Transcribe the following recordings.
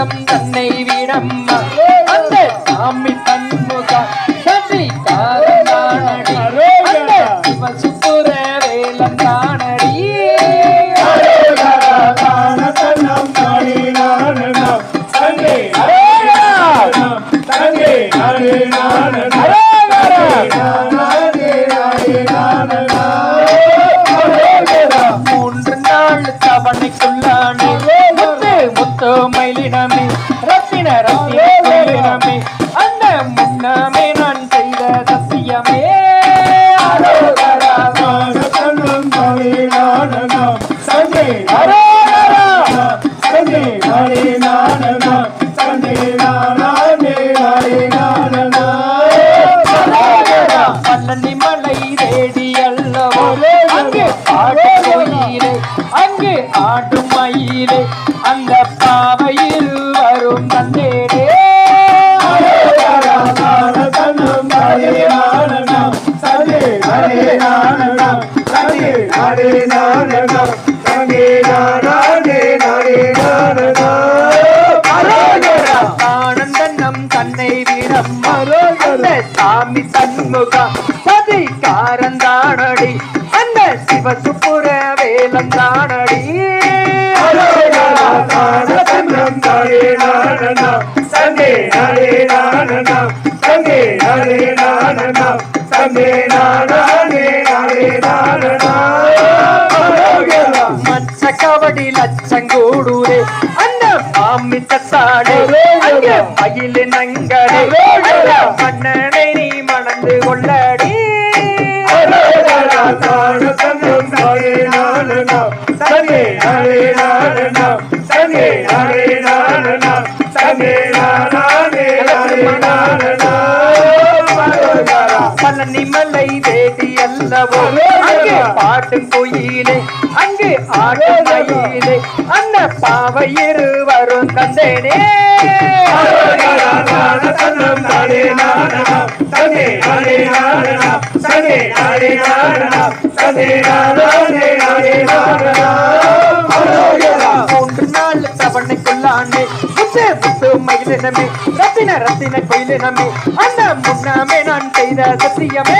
ஆனந்தம் தன்னை விடம்மா அந்த சாமி தன்முக சதி காரணானடி அந்த சிவசுப்புர வேலன் தானடி மூன்று நாள் தவணைக்குள்ளானே முத்து முத்து மயிலினமே ரத்தின ரத்தினமே அந்த முன்னமே நான் செய்த சத்தியமே பழனி மலை தேடி அல்லவோ அங்கு ஆடும் கோயிலே அங்கு ஆடும் மயிலே அந்த பாவையில் வரும் தந்தேரே ஆனந்தனம் தன்னை வீரம் அந்த சாமி தன்முக சதி காரந்தானடி அந்த சிவசுப்புர வேலன் தானடி மச்ச கபடி லட்சங்கூடூரே அந்த மாமி தத்தாடே அங்க மயிலு நங்கடே மன்னனை நீ மணந்து கொள்ளடி பழனி மலை தேடி அல்லவோ அங்கு பாட்டும் கோயிலே அங்கு ஆடும் மயிலே அந்த பாவையிரு வரும் தந்தேனே மூன்று நாள் தவணைக்குள்ளானே முத்து முத்து மயிலினமே ரத்தின ரத்தின கோயிலினமே அந்த முன்னமே நான் செய்த சத்தியமே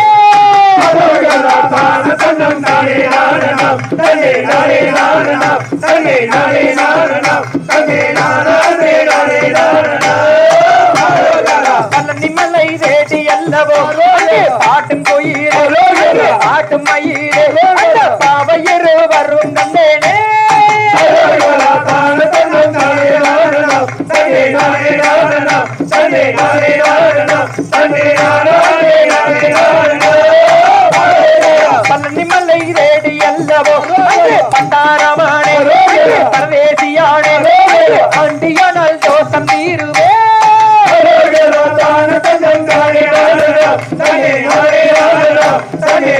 பழனி மலை தேடி அல்லவோ பாட்டும் கோயிலே ஆட்டும் மயிலே அந்த பாவையிரு வரும் தந்தேனே பழனி மலை தேடி அல்லவோ பண்டாரமானே பரதேசியானே அண்டியானால் தோஷம் தீருவே Sani